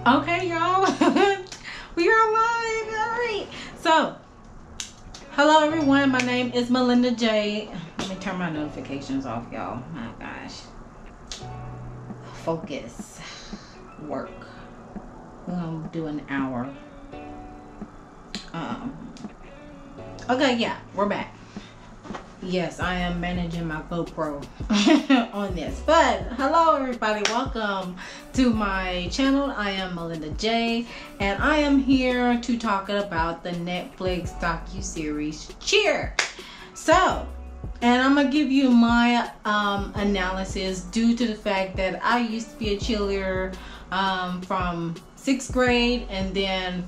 Okay, y'all. We are live. All right. So, hello everyone. My name is Molinda Jae. Let me turn my notifications off, y'all. My gosh. Focus. Work. We're gonna do an hour. Okay, yeah, we're back. Yes, I am managing my GoPro on this. But hello everybody, welcome to my channel. I am Molinda Jae, and I am here to talk about the Netflix docu-series Cheer. So, and I'm gonna give you my analysis due to the fact that I used to be a cheerleader from 6th grade, and then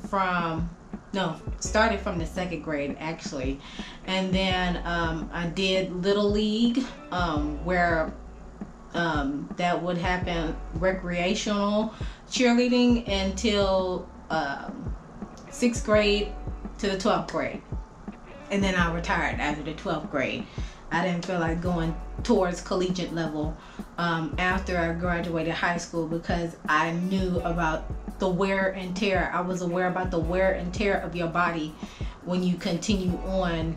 started from the 2nd grade actually, and then I did Little League, where that would happen recreational cheerleading until 6th grade to the 12th grade, and then I retired after the 12th grade. I didn't feel like going towards collegiate level after I graduated high school, because I knew about the wear and tear. I was aware about the wear and tear of your body when you continue on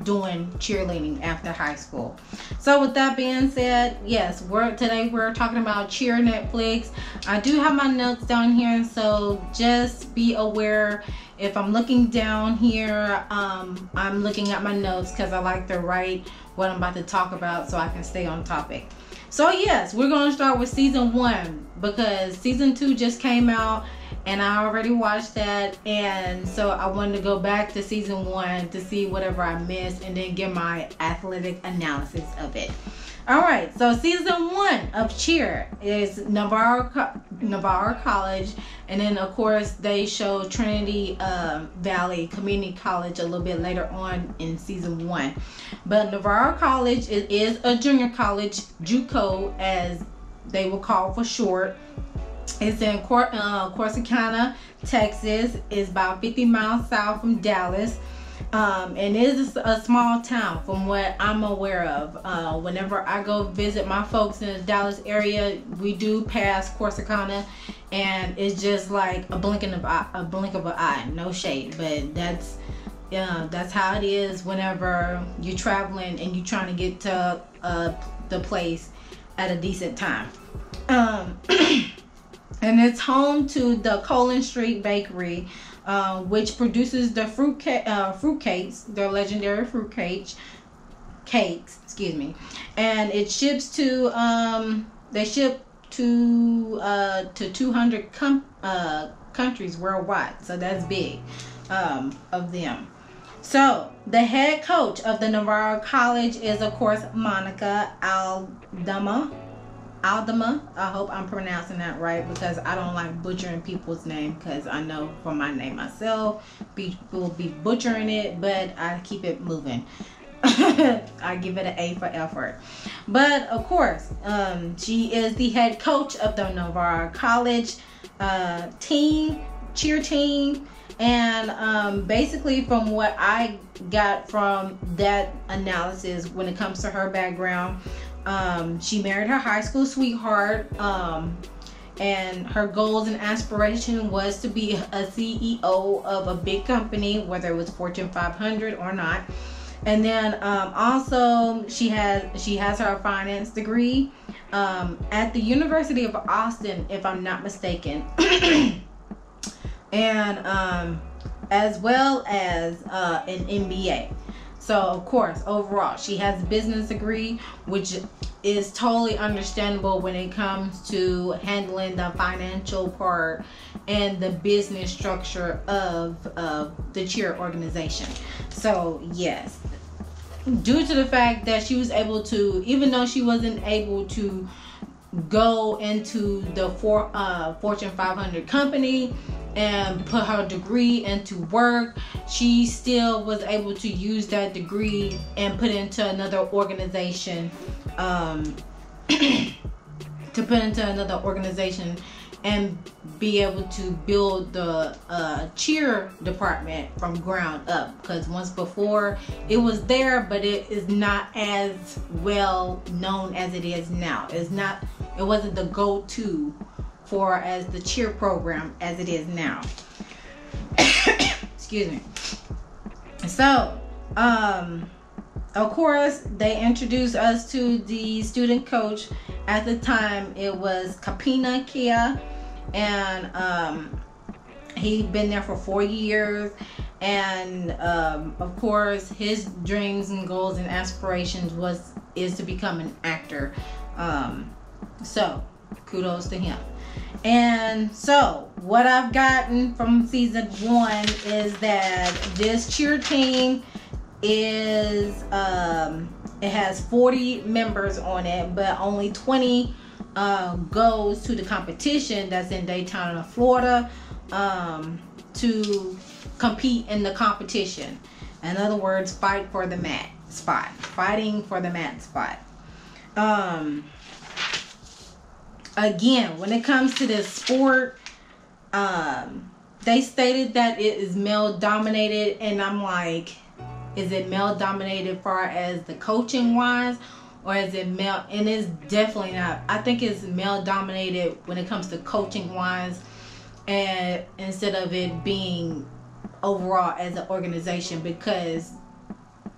doing cheerleading after high school. So with that being said, yes, today we're talking about Cheer Netflix. I do have my notes down here, so just be aware if I'm looking down here, I'm looking at my notes because I like to write what I'm about to talk about so I can stay on topic. So yes, we're going to start with season 1 because season 2 just came out and I already watched that, and so I wanted to go back to season 1 to see whatever I missed and then give my athletic analysis of it. Alright, so season 1 of Cheer is Navarro College, and then of course they show Trinity Valley Community College a little bit later on in season 1. But Navarro College is a junior college, JuCos as they will call for short. It's in Corsicana, Texas. It's about 50 miles south from Dallas. And it is a small town from what I'm aware of. Whenever I go visit my folks in the Dallas area, we do pass Corsicana, and it's just like a blink of an eye. No shade, but that's how it is whenever you're traveling and you're trying to get to the place at a decent time. And it's home to the Colin Street Bakery, which produces the fruit cakes, their legendary fruit cakes, excuse me, and it ships to they ship to 200 countries worldwide, so that's big of them. So the head coach of the Navarro College is of course Monica Aldama. I hope I'm pronouncing that right, because I don't like butchering people's name, because I know for my name myself, people will be butchering it, but I keep it moving. I give it an A for effort. But of course, she is the head coach of the Navarro College cheer team. And basically from what I got from that analysis when it comes to her background, she married her high school sweetheart, and her goals and aspiration was to be a CEO of a big company, whether it was Fortune 500 or not. And then also she has her finance degree at the University of Austin, if I'm not mistaken. And as well as an MBA. So of course, overall, she has a business degree, which is totally understandable when it comes to handling the financial part and the business structure of the cheer organization. So yes, due to the fact that she was able to, even though she wasn't able to go into the Fortune 500 company and put her degree into work, she still was able to use that degree and put it into another organization, and be able to build the cheer department from ground up, because once before it was there, but it is not as well known as it is now. It wasn't the go-to for as the cheer program as it is now. Excuse me. So, of course, they introduced us to the student coach. At the time, it was Kapina Kia, and he'd been there for 4 years. And of course, his dreams and goals and aspirations is to become an actor. So, kudos to him. And so, what I've gotten from season 1 is that this cheer team is it has 40 members on it, but only 20 goes to the competition that's in Daytona, Florida, to compete in the competition. In other words, fight for the mat spot. Fighting for the mat spot. Again, when it comes to this sport, they stated that it is male dominated, and I'm like, is it male dominated far as the coaching wise, or is it male? And it's definitely not. I think it's male dominated when it comes to coaching wise, and instead of it being overall as an organization, because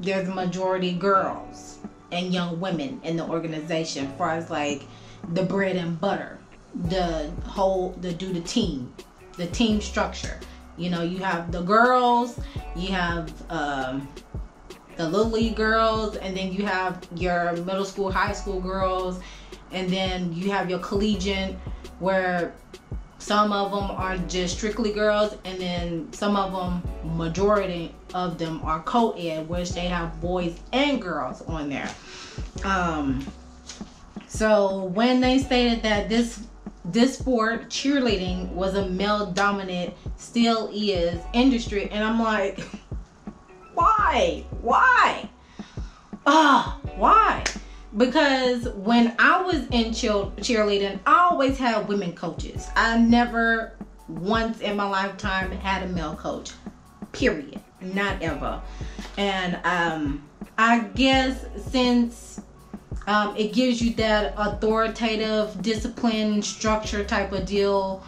there's a majority girls and young women in the organization, as far as like the bread and butter, the team structure. You know, you have the girls, you have the little league girls, and then you have your middle school, high school girls, and then you have your collegiate, where some of them are just strictly girls, and then some of them, majority of them, are co-ed, which they have boys and girls on there. So when they stated that this sport, cheerleading, was a male dominant, still is, industry, and I'm like, why? Why? Because when I was in cheerleading, I always had women coaches. I never once in my lifetime had a male coach, period, not ever. And I guess since it gives you that authoritative discipline structure type of deal,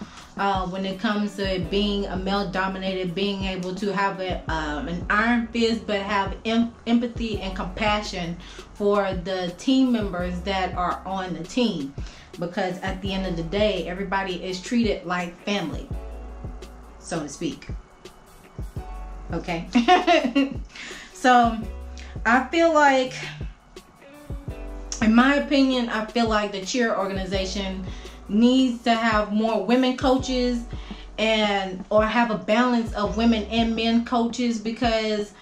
when it comes to it being a male dominated, being able to have an iron fist, but have empathy and compassion for the team members that are on the team, because at the end of the day, everybody is treated like family, so to speak. Okay. So I feel like, in my opinion, I feel like the cheer organization needs to have more women coaches, or have a balance of women and men coaches, because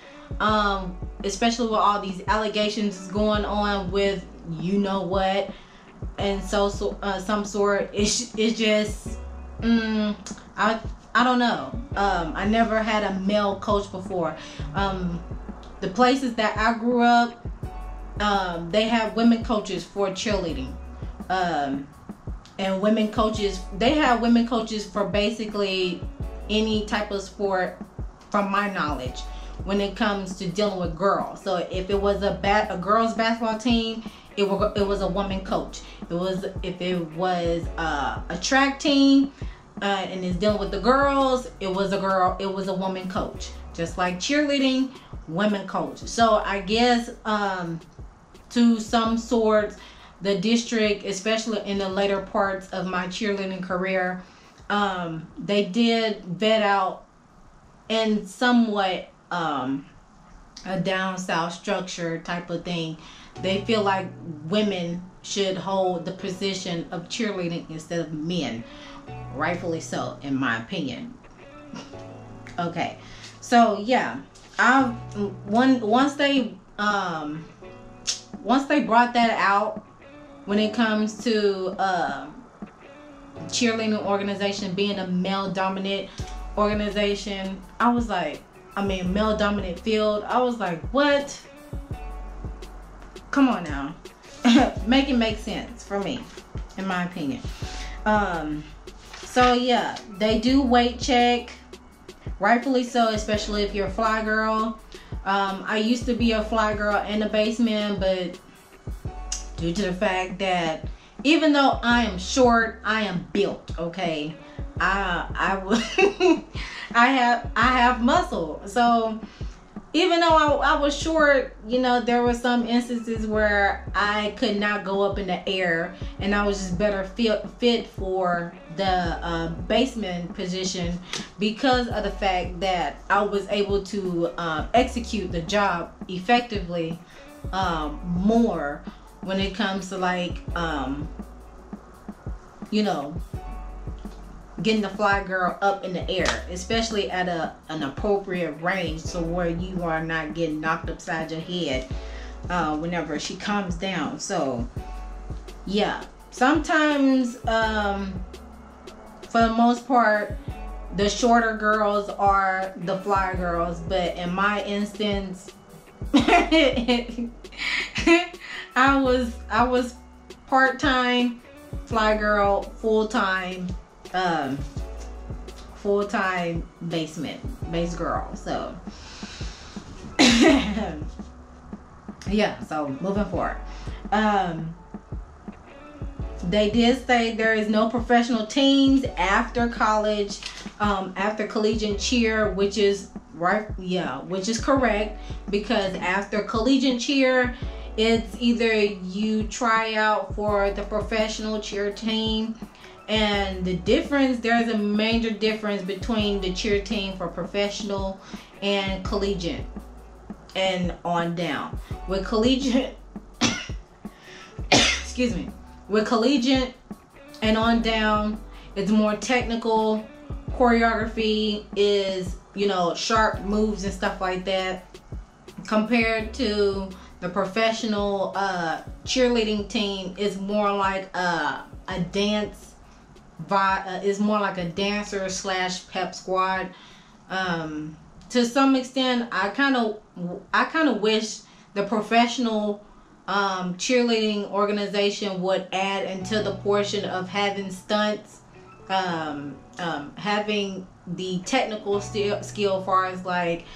especially with all these allegations going on with you know what, and so some sort, it's just I don't know. I never had a male coach before. The places that I grew up, they have women coaches for cheerleading, and women coaches, they have women coaches for basically any type of sport, from my knowledge, when it comes to dealing with girls. So if it was a girls basketball team, it was a woman coach. If it was a track team, and is dealing with the girls, it was a woman coach. Just like cheerleading, women coach. So I guess to some sorts, the district, especially in the later parts of my cheerleading career, they did vet out in somewhat a down south structure type of thing. They feel like women should hold the position of cheerleading instead of men. Rightfully so, in my opinion. Okay, so yeah, once they brought that out, when it comes to cheerleading organization being a male dominant organization, I was like, male dominant field, I was like, what? Come on now. Make it make sense for me, in my opinion. So yeah, they do weight check, rightfully so, especially if you're a fly girl. I used to be a fly girl and a baseman, but due to the fact that even though I am short, I am built. Okay, I will. I have muscle. So even though I was short, you know, there were some instances where I could not go up in the air, and I was just better fit for the baseman position because of the fact that I was able to execute the job effectively more when it comes to like you know, getting the fly girl up in the air, especially at an appropriate range, so where you are not getting knocked upside your head whenever she comes down. So yeah, sometimes for the most part the shorter girls are the fly girls, but in my instance I was part-time fly girl, full-time base girl. So yeah, so moving forward, they did say there is no professional teams after college, after collegiate cheer, which is right, yeah, which is correct, because after collegiate cheer it's either you try out for the professional cheer team. And the difference, there's a major difference between the cheer team for professional and collegiate and on down. With collegiate excuse me, with collegiate and on down, it's more technical. Choreography is, you know, sharp moves and stuff like that, compared to the professional cheerleading team. Is more like a dance is more like a dancer slash pep squad. To some extent, I kind of wish the professional cheerleading organization would add into the portion of having stunts, having the technical skill, far as like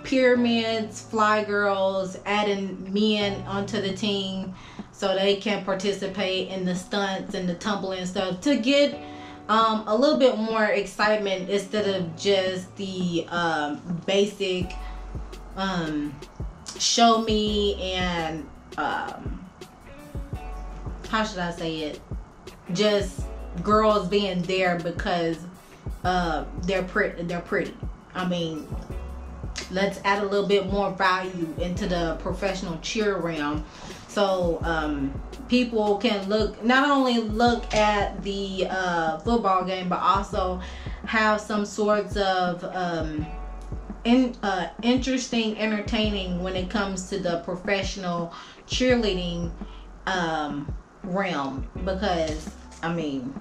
pyramids, fly girls, adding men onto the team so they can participate in the stunts and the tumbling and stuff, to get a little bit more excitement instead of just the basic show me and how should I say it, just girls being there because they're pretty. I mean, let's add a little bit more value into the professional cheer realm, so people can not only look at the football game, but also have some sorts of interesting entertaining when it comes to the professional cheerleading realm. Because I mean,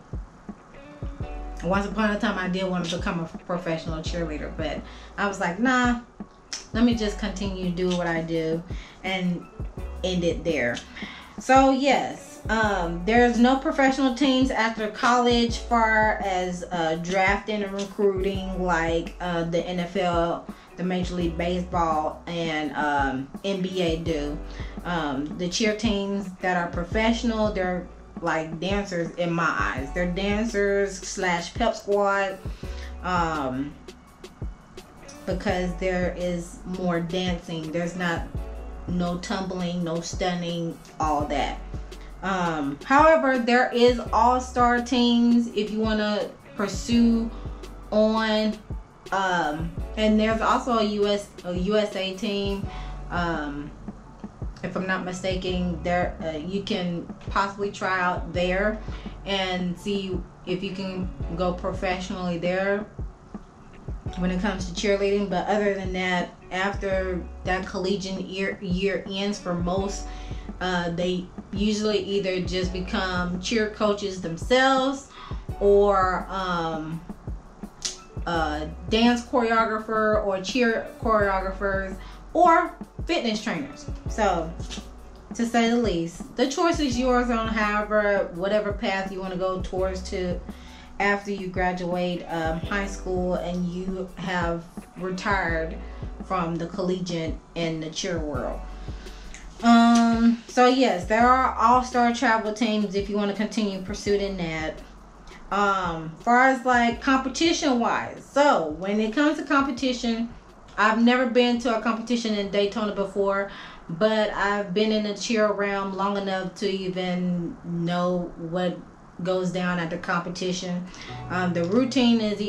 once upon a time I did want to become a professional cheerleader, but I was like, nah, let me just continue to do what I do and end it there. So yes, there's no professional teams after college, far as drafting and recruiting like the NFL, the Major League Baseball, and NBA do. The cheer teams that are professional, they're like dancers in my eyes. They're dancers slash pep squad, because there is more dancing. There's no tumbling, no stunning, all that. However, there is all-star teams if you want to pursue on, and there's also a USA team. If I'm not mistaken, there you can possibly try out there and see if you can go professionally there when it comes to cheerleading. But other than that, after that collegiate year ends for most, they usually either just become cheer coaches themselves, or dance choreographer, or cheer choreographers, or fitness trainers. So, to say the least, the choice is yours on whatever path you want to go towards to after you graduate high school and you have retired from the collegiate and the cheer world. So yes, there are all-star travel teams if you want to continue pursuing that. Far as like competition wise, so when it comes to competition, I've never been to a competition in Daytona before, but I've been in the cheer realm long enough to even know what goes down at the competition. The routine is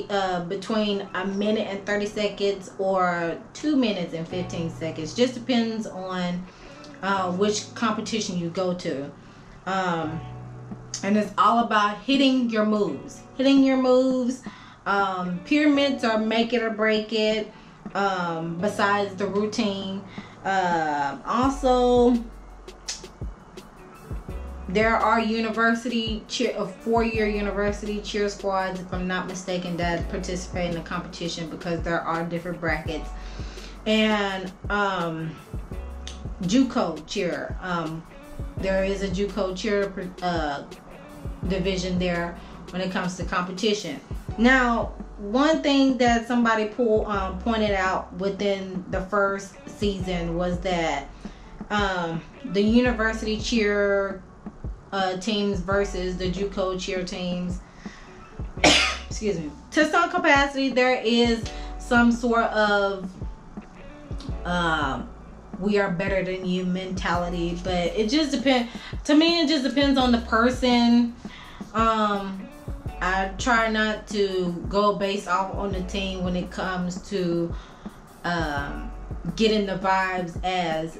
between a minute and 30 seconds or 2 minutes and 15 seconds. Just depends on which competition you go to. And it's all about hitting your moves. Pyramids are make it or break it. Besides the routine, also there are four-year university cheer squads, if I'm not mistaken, that participate in the competition because there are different brackets. And JuCo cheer, there is a JuCo cheer division there when it comes to competition. Now, one thing that somebody pointed out within the first season was that the university cheer teams versus the JuCo cheer teams, excuse me, to some capacity there is some sort of we are better than you mentality, but it just depends. To me, it just depends on the person. I try not to go based off on the team when it comes to getting the vibes as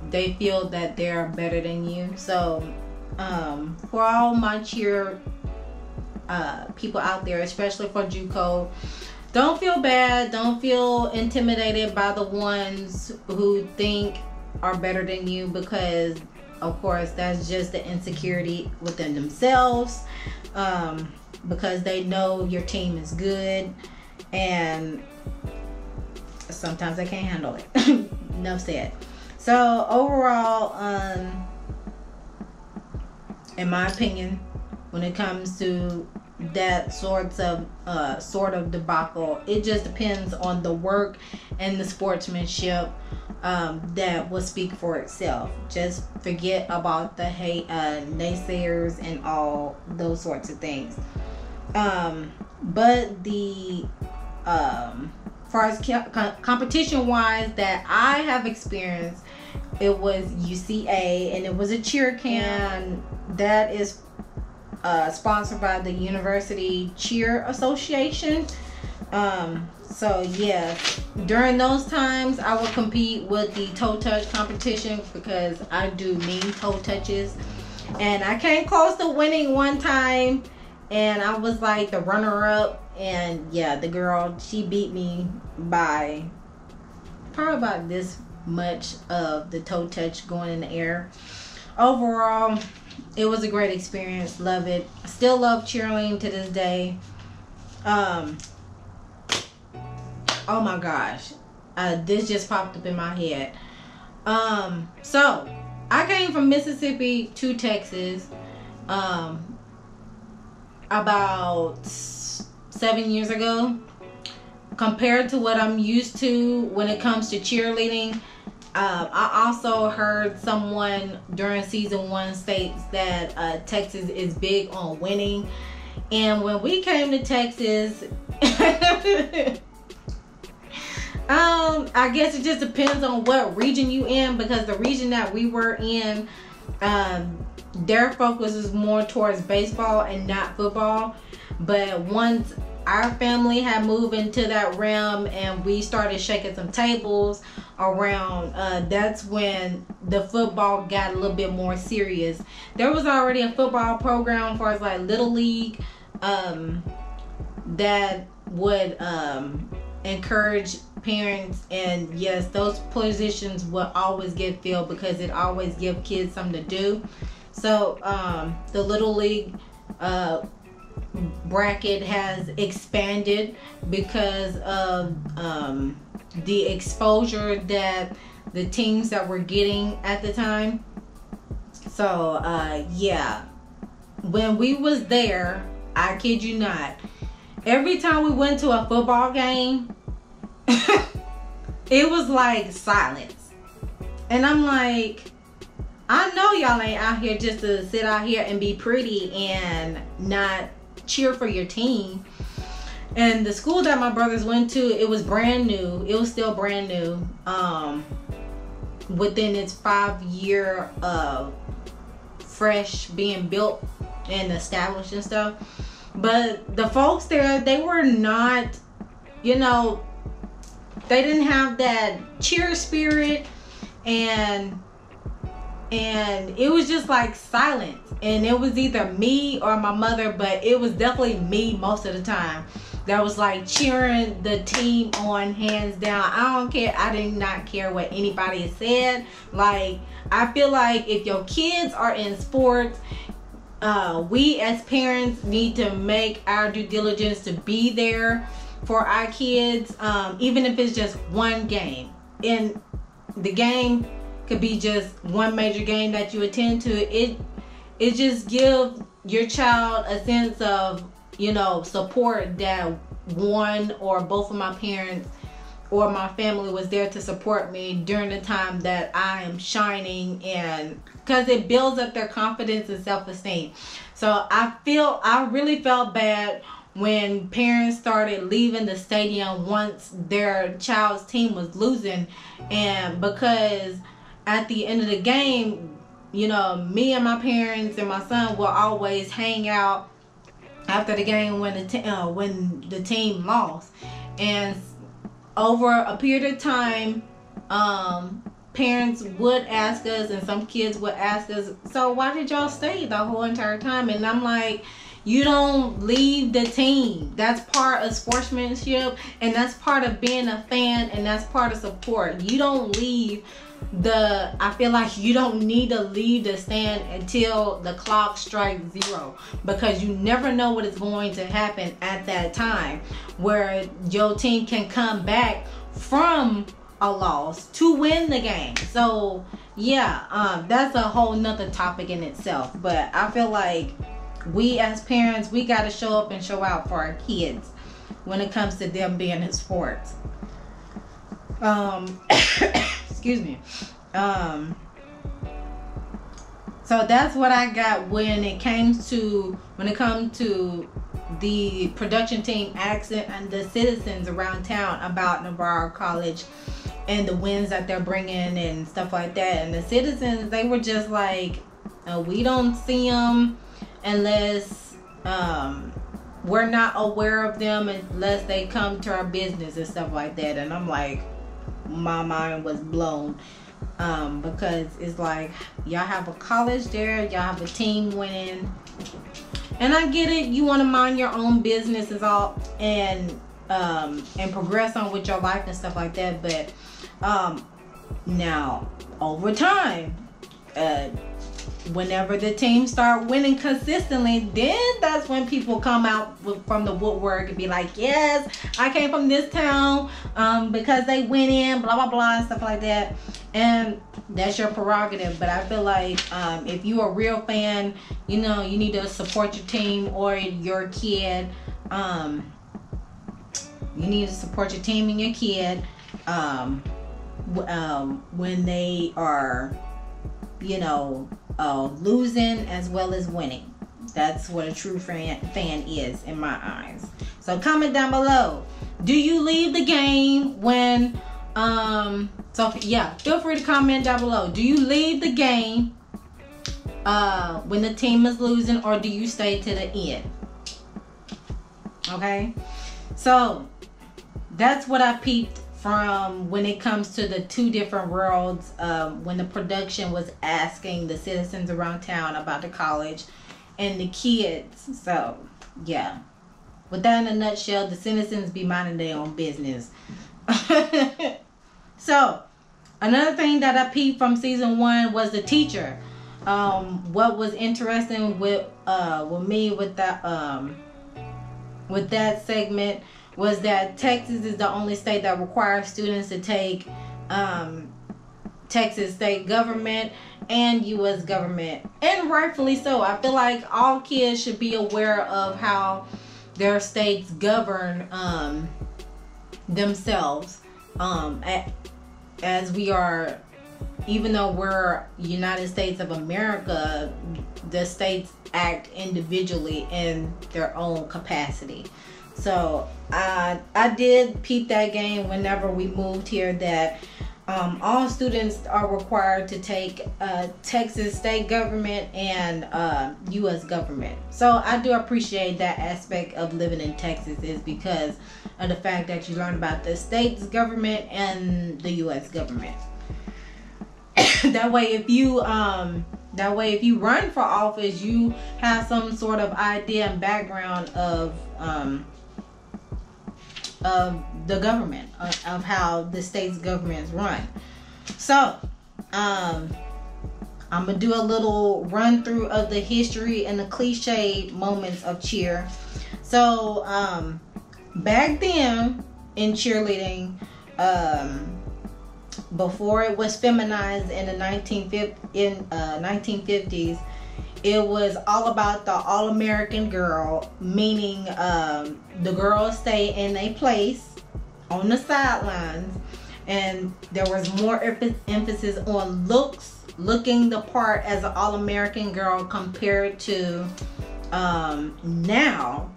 they feel that they're better than you. So for all my cheer people out there, especially for JuCo, don't feel bad. Don't feel intimidated by the ones who think are better than you, because of course that's just the insecurity within themselves, because they know your team is good and sometimes they can't handle it. Enough said. So overall, in my opinion, when it comes to that sort of debacle, it just depends on the work and the sportsmanship that will speak for itself. Just forget about the hate, naysayers and all those sorts of things. But the far as competition wise that I have experienced, it was UCA, and it was a cheer camp that is sponsored by the University Cheer Association. So yeah, during those times I would compete with the toe touch competition because I do mean toe touches, and I came close to winning one time, and I was like the runner up, and yeah, the girl, she beat me by probably about this much of the toe touch going in the air. Overall, it was a great experience. Love it. I still love cheerleading to this day. Oh my gosh, this just popped up in my head. So I came from Mississippi to Texas about 7 years ago. Compared to what I'm used to when it comes to cheerleading, I also heard someone during season 1 states that Texas is big on winning. And when we came to Texas, I guess it just depends on what region you in, because the region that we were in, their focus is more towards baseball and not football. But once our family had moved into that realm and we started shaking some tables around, that's when the football got a little bit more serious. There was already a football program for us, like Little League, that would encourage parents, and yes, those positions will always get filled because it always give kids something to do. So the Little League bracket has expanded because of the exposure that the teams that were getting at the time. So yeah, when we was there, I kid you not, every time we went to a football game, it was like silence. And I'm like, I know y'all ain't out here just to sit out here and be pretty and not cheer for your team. And the school that my brothers went to, it was brand new. It was still brand new. Within its 5-year fresh being built and established and stuff. But the folks there, they were not, you know, they didn't have that cheer spirit, and it was just like silence. And it was either me or my mother, but it was definitely me most of the time that was like cheering the team on, hands down. I don't care. I did not care what anybody said. Like, I feel like if your kids are in sports, we as parents need to make our due diligence to be there for our kids, even if it's just one game. And the game could be just one major game that you attend to. It just gives your child a sense of, you know, support that one or both of my parents or my family was there to support me during the time that I am shining, and because it builds up their confidence and self-esteem. So I really felt bad when parents started leaving the stadium once their child's team was losing, and because at the end of the game, you know, me and my parents and my son will always hang out after the game when the team lost. And over a period of time, parents would ask us, and some kids would ask us, so why did y'all stay the whole entire time? And I'm like, you don't leave the team. That's part of sportsmanship, and that's part of being a fan, and that's part of support. You don't leave I feel like you don't need to leave the stand until the clock strikes 0, because you never know what is going to happen at that time where your team can come back from a loss to win the game. So yeah, that's a whole nother topic in itself. But I feel like we as parents, we got to show up and show out for our kids when it comes to them being in sports. Excuse me. So that's what I got when it comes to the production team asking and the citizens around town about Navarro College and the wins that they're bringing and stuff like that. And the citizens, they were just like, we don't see them unless we're not aware of them unless they come to our business and stuff like that. And I'm like, my mind was blown, because it's like, y'all have a college there, y'all have a team winning, and I get it, you want to mind your own business is all, and progress on with your life and stuff like that. But now over time, whenever the team start winning consistently, then that's when people come out from the woodwork and be like, yes, I came from this town because they went in, blah blah blah and stuff like that. And that's your prerogative. But I feel like if you're a real fan, you know, you need to support your team or your kid. You need to support your team and your kid when they are, you know, losing as well as winning. That's what a true fan is in my eyes. So comment down below, do you leave the game when so yeah, feel free to comment down below. Do you leave the game when the team is losing, or do you stay to the end? Okay, so that's what I peeped from when it comes to the two different worlds, when the production was asking the citizens around town about the college and the kids. So yeah, with that in a nutshell, the citizens be minding their own business. So another thing that I peeped from season 1 was the teacher. What was interesting with me with that segment was that Texas is the only state that requires students to take Texas state government and U.S. government, and rightfully so. I feel like all kids should be aware of how their states govern themselves, as we are even though we're United States of America, the states act individually in their own capacity. So I did peep that game whenever we moved here, that all students are required to take Texas state government and U.S. government. So I do appreciate that aspect of living in Texas, is because of the fact that you learn about the state's government and the U.S. government. That way, if you run for office, you have some sort of idea and background of the government, of how the state's governments run. So I'm gonna do a little run through of the history and the cliche moments of cheer. So back then in cheerleading, before it was feminized in the 1950s, it was all about the all-American girl, meaning the girls stay in a place on the sidelines, and there was more emphasis on looking the part as an all-American girl, compared to now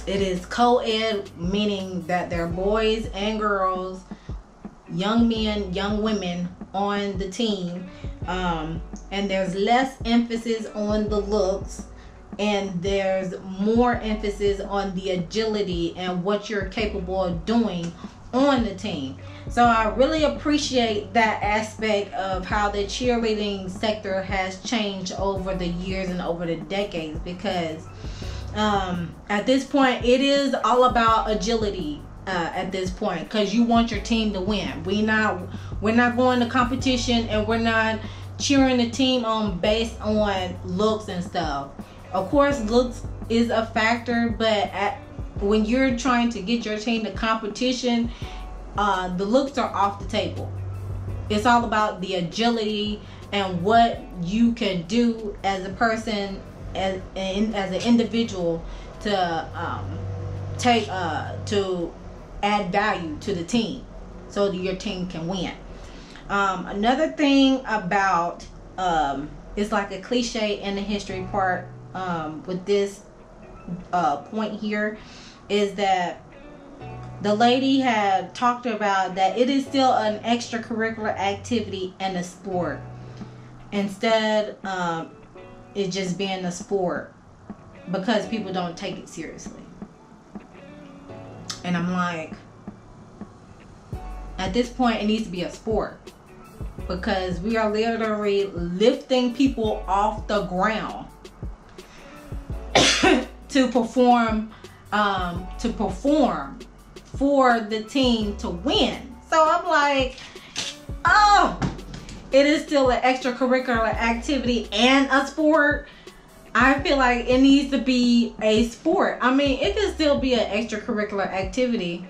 it is co-ed, meaning that there are boys and girls, young men, young women on the team, and there's less emphasis on the looks, and there's more emphasis on the agility and what you're capable of doing on the team. So I really appreciate that aspect of how the cheerleading sector has changed over the years and over the decades, because at this point it is all about agility. At this point, because you want your team to win. We're not going to competition, and we're not cheering the team on based on looks and stuff. Of course, looks is a factor, but when you're trying to get your team to competition, the looks are off the table. It's all about the agility and what you can do as a person, as an individual, to add value to the team, so that your team can win. Another thing about it's like a cliche in the history part with this point here, is that the lady had talked about that it is still an extracurricular activity and a sport, instead it just being a sport, because people don't take it seriously. And I'm like, at this point it needs to be a sport, because we are literally lifting people off the ground to perform for the team to win. So I'm like, oh, it is still an extracurricular activity and a sport. I feel like it needs to be a sport. I mean, it can still be an extracurricular activity,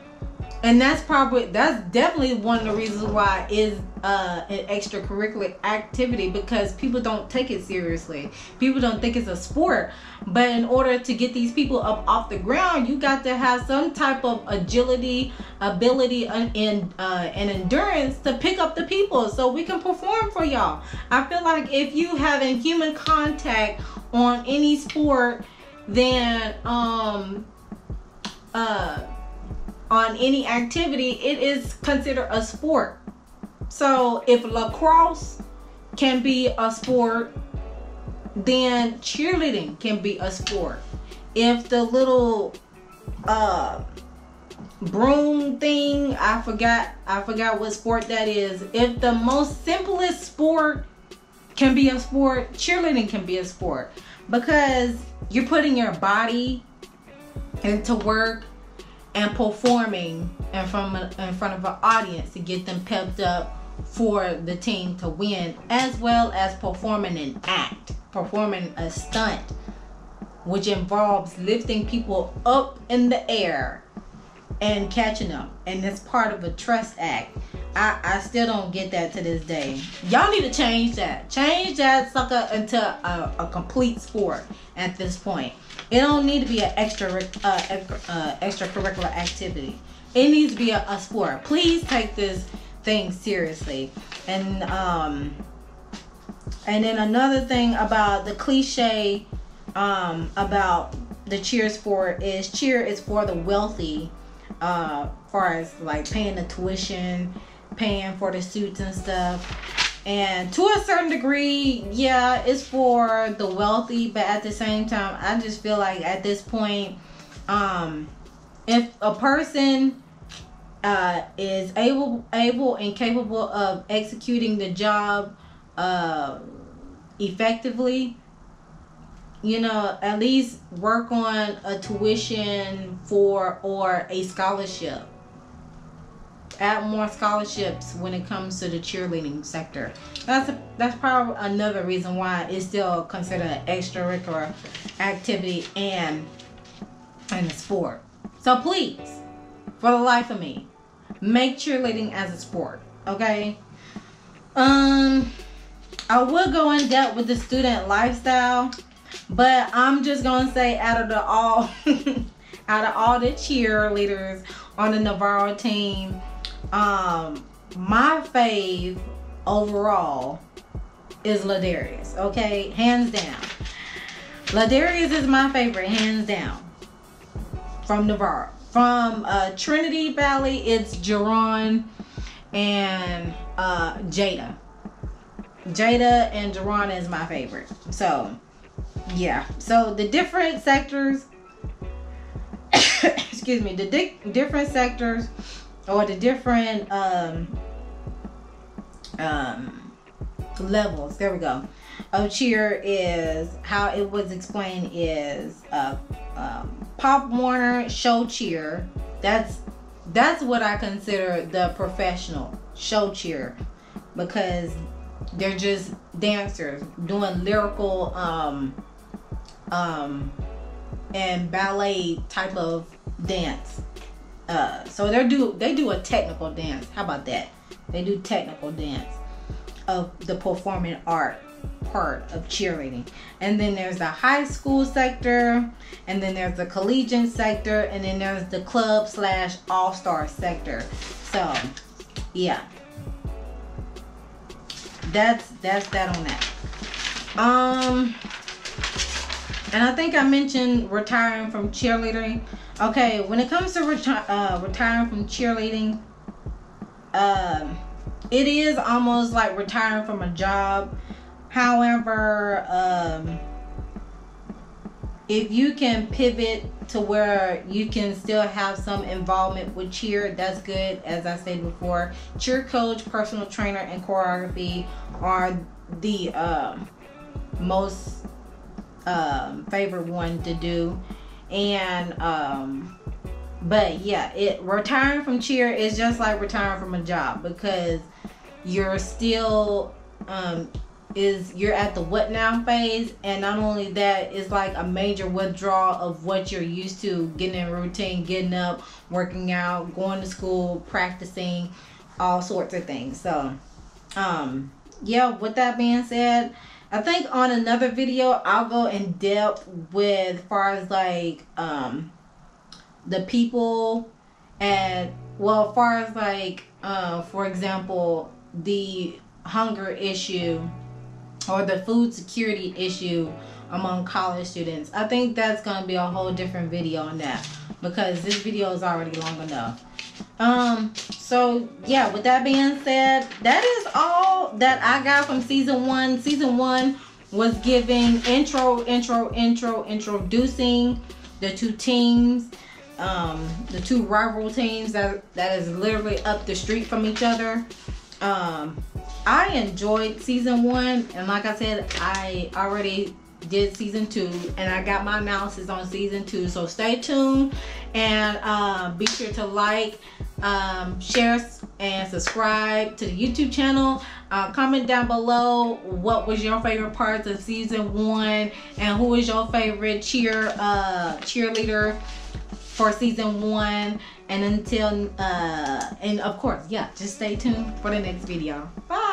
and that's definitely one of the reasons why it's an extracurricular activity, because people don't take it seriously. People don't think it's a sport. But in order to get these people up off the ground, you got to have some type of agility, ability, and endurance to pick up the people, so we can perform for y'all. I feel like if you having human contact on any sport, then on any activity, it is considered a sport. So if lacrosse can be a sport, then cheerleading can be a sport. If the little broom thing, I forgot what sport that is. If the most simplest sport can be a sport, cheerleading can be a sport, because you're putting your body into work and performing in front of an audience to get them pepped up for the team to win, as well as performing an act, performing a stunt, which involves lifting people up in the air and catching them, and it's part of a trust act. I still don't get that to this day. Y'all need to change that sucker into a complete sport at this point. It don't need to be an extracurricular activity. It needs to be a sport. Please take this things seriously. And then another thing about the cliche about the cheer sport is cheer is for the wealthy, far as like paying the tuition, paying for the suits and stuff. And to a certain degree, yeah, it's for the wealthy, but at the same time, I just feel like at this point, if a person is able and capable of executing the job effectively, you know, at least work on a tuition for or a scholarship. Add more scholarships when it comes to the cheerleading sector. That's probably another reason why it's still considered an extracurricular activity and a sport. So please, for the life of me, make cheerleading as a sport, okay? I would go in depth with the student lifestyle, but I'm just gonna say out of all the cheerleaders on the Navarro team, my fave overall is Ladarius, okay? Hands down. Ladarius is my favorite, hands down, from Navarro. From Trinity Valley, it's Jerron and Jada. Jada and Jerron is my favorite. So, yeah. So, the different sectors, excuse me, the different sectors or the different levels, there we go, of cheer is, how it was explained is Pop Warner show cheer. That's what I consider the professional show cheer, because they're just dancers doing lyrical and ballet type of dance. So they do a technical dance. How about that? They do technical dance of the performing art part of cheerleading. And then there's the high school sector, and then there's the collegiate sector, and then there's the club / all-star sector. So yeah, that's that on that. And I think I mentioned retiring from cheerleading. Okay, when it comes to retiring from cheerleading, it is almost like retiring from a job. However, if you can pivot to where you can still have some involvement with cheer, that's good. As I said before, cheer coach, personal trainer, and choreography are the most favorite one to do. And but yeah, retiring from cheer is just like retiring from a job, because you're still you're at the what now phase, and not only that, it's like a major withdrawal of what you're used to, getting in routine, getting up, working out, going to school, practicing, all sorts of things. So yeah, with that being said, I think on another video I'll go in depth with far as like the people, and well, far as like for example, the hunger issue or the food security issue among college students. I think that's going to be a whole different video on that, because this video is already long enough. So yeah, with that being said, that is all that I got from season 1. Season 1 was giving introducing the two teams, the two rival teams that is literally up the street from each other. I enjoyed season 1, and like I said, I already did season 2, and I got my analysis on season 2. So stay tuned, and be sure to like, share, and subscribe to the YouTube channel. Comment down below what was your favorite parts of season 1, and who is your favorite cheerleader for season 1. And until and of course, yeah, just stay tuned for the next video. Bye.